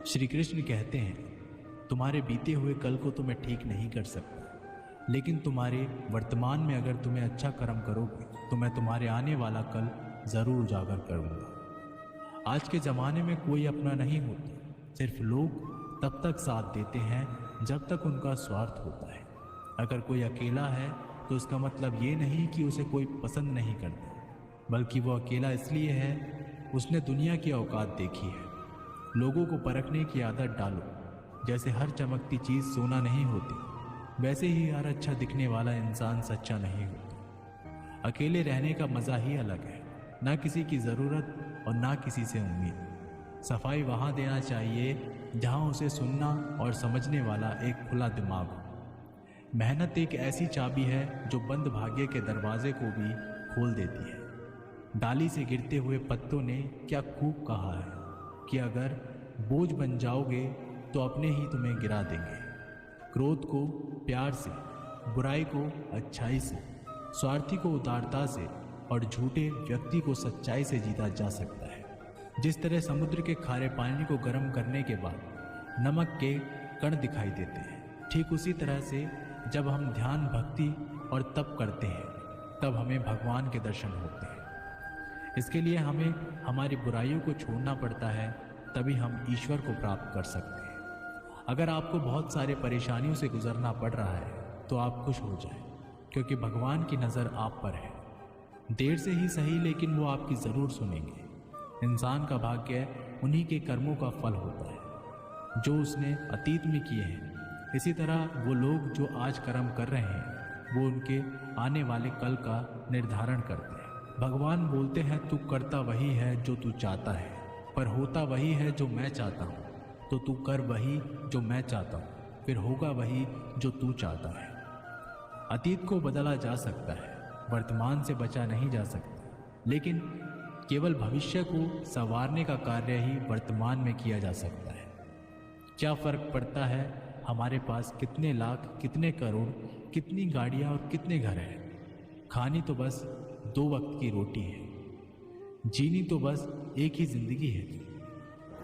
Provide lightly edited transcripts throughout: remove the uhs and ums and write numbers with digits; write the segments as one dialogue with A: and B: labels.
A: श्री कृष्ण कहते हैं, तुम्हारे बीते हुए कल को तो मैं ठीक नहीं कर सकता, लेकिन तुम्हारे वर्तमान में अगर तुम्हें अच्छा कर्म करोगे तो मैं तुम्हारे आने वाला कल जरूर उजागर करूंगा। आज के ज़माने में कोई अपना नहीं होता, सिर्फ लोग तब तक साथ देते हैं जब तक उनका स्वार्थ होता है। अगर कोई अकेला है तो उसका मतलब ये नहीं कि उसे कोई पसंद नहीं करता, बल्कि वो अकेला इसलिए है उसने दुनिया की औकात देखी है। लोगों को परखने की आदत डालो। जैसे हर चमकती चीज़ सोना नहीं होती, वैसे ही हर अच्छा दिखने वाला इंसान सच्चा नहीं होता। अकेले रहने का मज़ा ही अलग है, ना किसी की ज़रूरत और ना किसी से उम्मीद। सफाई वहाँ देना चाहिए जहाँ उसे सुनना और समझने वाला एक खुला दिमाग हो। मेहनत एक ऐसी चाबी है जो बंद भाग्य के दरवाजे को भी खोल देती है। डाली से गिरते हुए पत्तों ने क्या खूब कहा है कि अगर बोझ बन जाओगे तो अपने ही तुम्हें गिरा देंगे। क्रोध को प्यार से, बुराई को अच्छाई से, स्वार्थी को उदारता से और झूठे व्यक्ति को सच्चाई से जीता जा सकता है। जिस तरह समुद्र के खारे पानी को गर्म करने के बाद नमक के कण दिखाई देते हैं, ठीक उसी तरह से जब हम ध्यान, भक्ति और तप करते हैं तब हमें भगवान के दर्शन होते हैं। इसके लिए हमें हमारी बुराइयों को छोड़ना पड़ता है, तभी हम ईश्वर को प्राप्त कर सकते हैं। अगर आपको बहुत सारे परेशानियों से गुजरना पड़ रहा है तो आप खुश हो जाएं, क्योंकि भगवान की नज़र आप पर है। देर से ही सही, लेकिन वो आपकी ज़रूर सुनेंगे। इंसान का भाग्य उन्हीं के कर्मों का फल होता है जो उसने अतीत में किए हैं। इसी तरह वो लोग जो आज कर्म कर रहे हैं वो उनके आने वाले कल का निर्धारण करते हैं। भगवान बोलते हैं, तू करता वही है जो तू चाहता है, पर होता वही है जो मैं चाहता हूँ। तो तू कर वही जो मैं चाहता हूँ, फिर होगा वही जो तू चाहता है। अतीत को बदला जा सकता है, वर्तमान से बचा नहीं जा सकता, लेकिन केवल भविष्य को संवारने का कार्य ही वर्तमान में किया जा सकता है। क्या फर्क पड़ता है हमारे पास कितने लाख, कितने करोड़, कितनी गाड़ियाँ और कितने घर हैं? खानी तो बस 2 वक्त की रोटी है, जीनी तो बस एक ही जिंदगी है।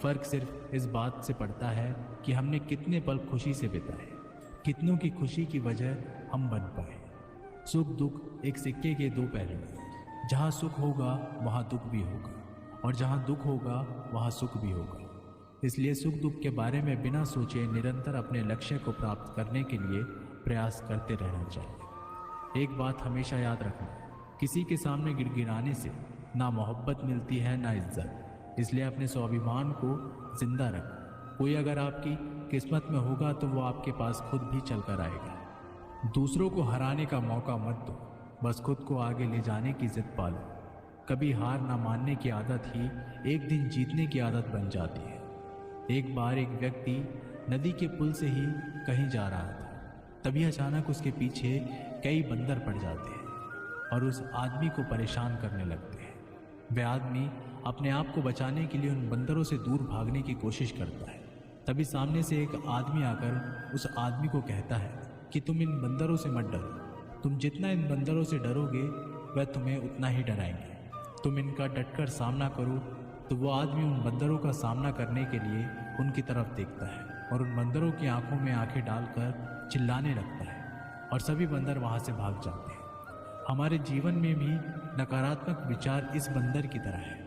A: फर्क सिर्फ इस बात से पड़ता है कि हमने कितने पल खुशी से बिताए, कितनों की खुशी की वजह हम बन पाए। सुख दुख एक सिक्के के 2 पहलू हैं। जहाँ सुख होगा वहाँ दुख भी होगा, और जहाँ दुख होगा वहाँ सुख भी होगा। इसलिए सुख दुख के बारे में बिना सोचे निरंतर अपने लक्ष्य को प्राप्त करने के लिए प्रयास करते रहना चाहिए। एक बात हमेशा याद रखना, किसी के सामने गिड़गिड़ाने से ना मोहब्बत मिलती है ना इज्जत। इसलिए अपने स्वाभिमान को जिंदा रखो। कोई अगर आपकी किस्मत में होगा तो वो आपके पास खुद भी चल कर आएगा। दूसरों को हराने का मौका मत दो, बस खुद को आगे ले जाने की जिद पालो। कभी हार ना मानने की आदत ही एक दिन जीतने की आदत बन जाती है। एक बार एक व्यक्ति नदी के पुल से ही कहीं जा रहा था, तभी अचानक उसके पीछे कई बंदर पड़ जाते हैं और उस आदमी को परेशान करने लगते हैं। वह आदमी अपने आप को बचाने के लिए उन बंदरों से दूर भागने की कोशिश करता है। तभी सामने से एक आदमी आकर उस आदमी को कहता है कि तुम इन बंदरों से मत डरो, तुम जितना इन बंदरों से डरोगे वह तुम्हें उतना ही डराएंगे। तुम इनका डटकर सामना करो। तो वो आदमी उन बंदरों का सामना करने के लिए उनकी तरफ देखता है और उन बंदरों की आंखों में आंखें डालकर चिल्लाने लगता है और सभी बंदर वहाँ से भाग जाते हैं। हमारे जीवन में भी नकारात्मक विचार इस बंदर की तरह है।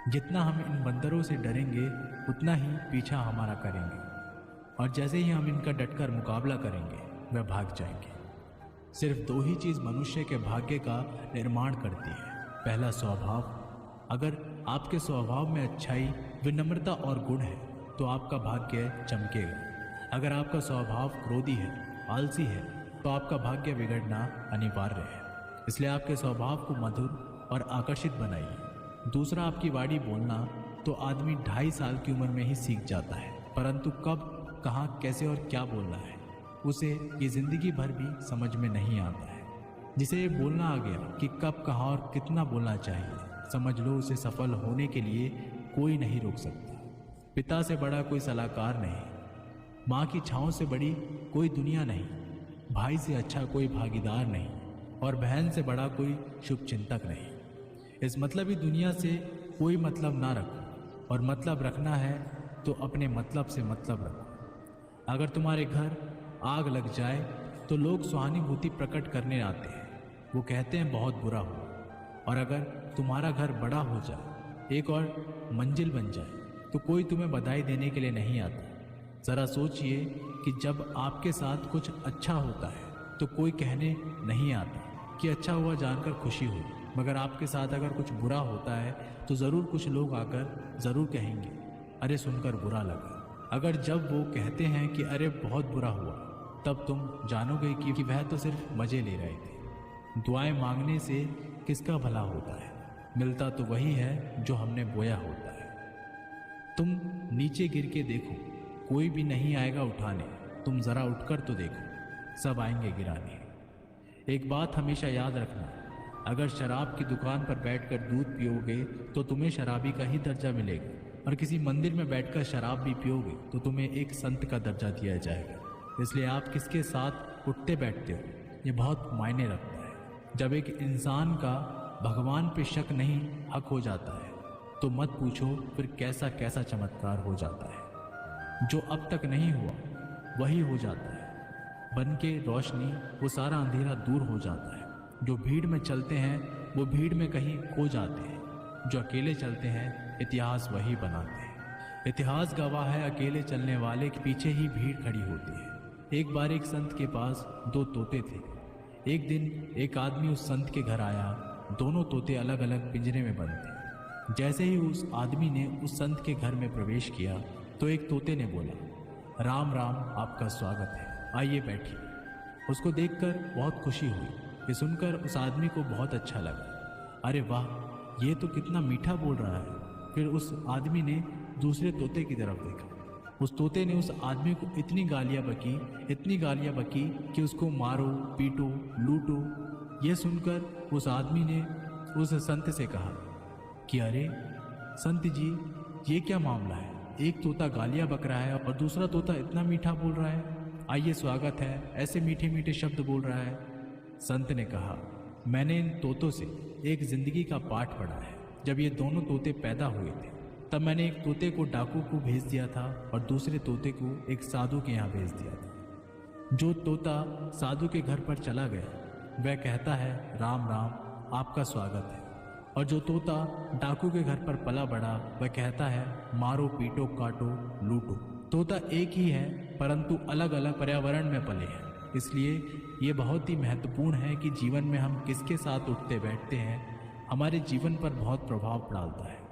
A: जितना हम इन बंदरों से डरेंगे उतना ही पीछा हमारा करेंगे, और जैसे ही हम इनका डटकर मुकाबला करेंगे वह भाग जाएंगे। सिर्फ 2 ही चीज़ मनुष्य के भाग्य का निर्माण करती है। पहला, स्वभाव। अगर आपके स्वभाव में अच्छाई, विनम्रता और गुण है तो आपका भाग्य चमकेगा। अगर आपका स्वभाव क्रोधी है, आलसी है, तो आपका भाग्य बिगड़ना अनिवार्य है। इसलिए आपके स्वभाव को मधुर और आकर्षित बनाइए। दूसरा, आपकी वाणी बोलना तो आदमी 2.5 साल की उम्र में ही सीख जाता है, परंतु कब, कहाँ, कैसे और क्या बोलना है उसे ये जिंदगी भर भी समझ में नहीं आता है। जिसे ये बोलना आ गया कि कब, कहाँ और कितना बोलना चाहिए, समझ लो उसे सफल होने के लिए कोई नहीं रोक सकता। पिता से बड़ा कोई सलाहकार नहीं, माँ की छाँव से बड़ी कोई दुनिया नहीं, भाई से अच्छा कोई भागीदार नहीं, और बहन से बड़ा कोई शुभचिंतक नहीं। इस मतलबी दुनिया से कोई मतलब ना रखो, और मतलब रखना है तो अपने मतलब से मतलब रखो। अगर तुम्हारे घर आग लग जाए तो लोग सहानुभूति प्रकट करने आते हैं, वो कहते हैं बहुत बुरा हुआ। और अगर तुम्हारा घर बड़ा हो जाए, एक और मंजिल बन जाए, तो कोई तुम्हें बधाई देने के लिए नहीं आता। ज़रा सोचिए कि जब आपके साथ कुछ अच्छा होता है तो कोई कहने नहीं आता कि अच्छा हुआ जानकर खुशी हुई, मगर आपके साथ अगर कुछ बुरा होता है तो ज़रूर कुछ लोग आकर ज़रूर कहेंगे अरे सुनकर बुरा लगा। अगर जब वो कहते हैं कि अरे बहुत बुरा हुआ, तब तुम जानोगे कि वह तो सिर्फ मज़े ले रहे थे। दुआएं मांगने से किसका भला होता है? मिलता तो वही है जो हमने बोया होता है। तुम नीचे गिर के देखो, कोई भी नहीं आएगा उठाने। तुम ज़रा उठकर तो देखो, सब आएंगे गिराने। एक बात हमेशा याद रखना, अगर शराब की दुकान पर बैठकर दूध पियोगे तो तुम्हें शराबी का ही दर्जा मिलेगा, और किसी मंदिर में बैठकर शराब भी पियोगे तो तुम्हें एक संत का दर्जा दिया जाएगा। इसलिए आप किसके साथ उठते बैठते हो ये बहुत मायने रखता है। जब एक इंसान का भगवान पे शक नहीं हक हो जाता है तो मत पूछो फिर कैसा कैसा चमत्कार हो जाता है। जो अब तक नहीं हुआ वही हो जाता है। बन के रोशनी वो सारा अंधेरा दूर हो जाता है। जो भीड़ में चलते हैं वो भीड़ में कहीं खो जाते हैं। जो अकेले चलते हैं इतिहास वही बनाते हैं। इतिहास गवाह है, अकेले चलने वाले के पीछे ही भीड़ खड़ी होती है। एक बार एक संत के पास 2 तोते थे। एक दिन एक आदमी उस संत के घर आया। दोनों तोते अलग अलग पिंजरे में बंद थे। जैसे ही उस आदमी ने उस संत के घर में प्रवेश किया तो एक तोते ने बोला, राम राम, आपका स्वागत है, आइए बैठिए। उसको देखकर बहुत खुशी हुई। ये सुनकर उस आदमी को बहुत अच्छा लगा। अरे वाह, ये तो कितना मीठा बोल रहा है। फिर उस आदमी ने दूसरे तोते की तरफ देखा। उस तोते ने उस आदमी को इतनी गालियाँ बकी कि उसको मारो, पीटो, लूटो। ये सुनकर उस आदमी ने उस संत से कहा कि अरे संत जी, ये क्या मामला है? एक तोता गालियाँ बक रहा है और दूसरा तोता इतना मीठा बोल रहा है। आइए स्वागत है, ऐसे मीठे मीठे शब्द बोल रहा है। संत ने कहा, मैंने इन तोतों से एक जिंदगी का पाठ पढ़ा है। जब ये दोनों तोते पैदा हुए थे तब मैंने एक तोते को डाकू को भेज दिया था और दूसरे तोते को एक साधु के यहाँ भेज दिया था। जो तोता साधु के घर पर चला गया वह कहता है राम राम, आपका स्वागत है। और जो तोता डाकू के घर पर पला बढ़ा वह कहता है मारो, पीटो, काटो, लूटो। तोता एक ही है परंतु अलग अलग पर्यावरण में पले हैं। इसलिए ये बहुत ही महत्वपूर्ण है कि जीवन में हम किसके साथ उठते बैठते हैं हमारे जीवन पर बहुत प्रभाव डालता है।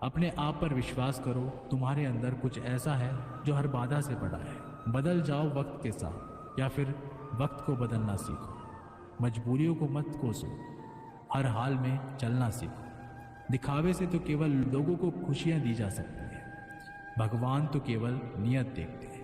A: अपने आप पर विश्वास करो, तुम्हारे अंदर कुछ ऐसा है जो हर बाधा से बड़ा है। बदल जाओ वक्त के साथ, या फिर वक्त को बदलना सीखो। मजबूरियों को मत कोसो, हर हाल में चलना सीखो। दिखावे से तो केवल लोगों को खुशियां दी जा सकती हैं, भगवान तो केवल नियत देखते हैं।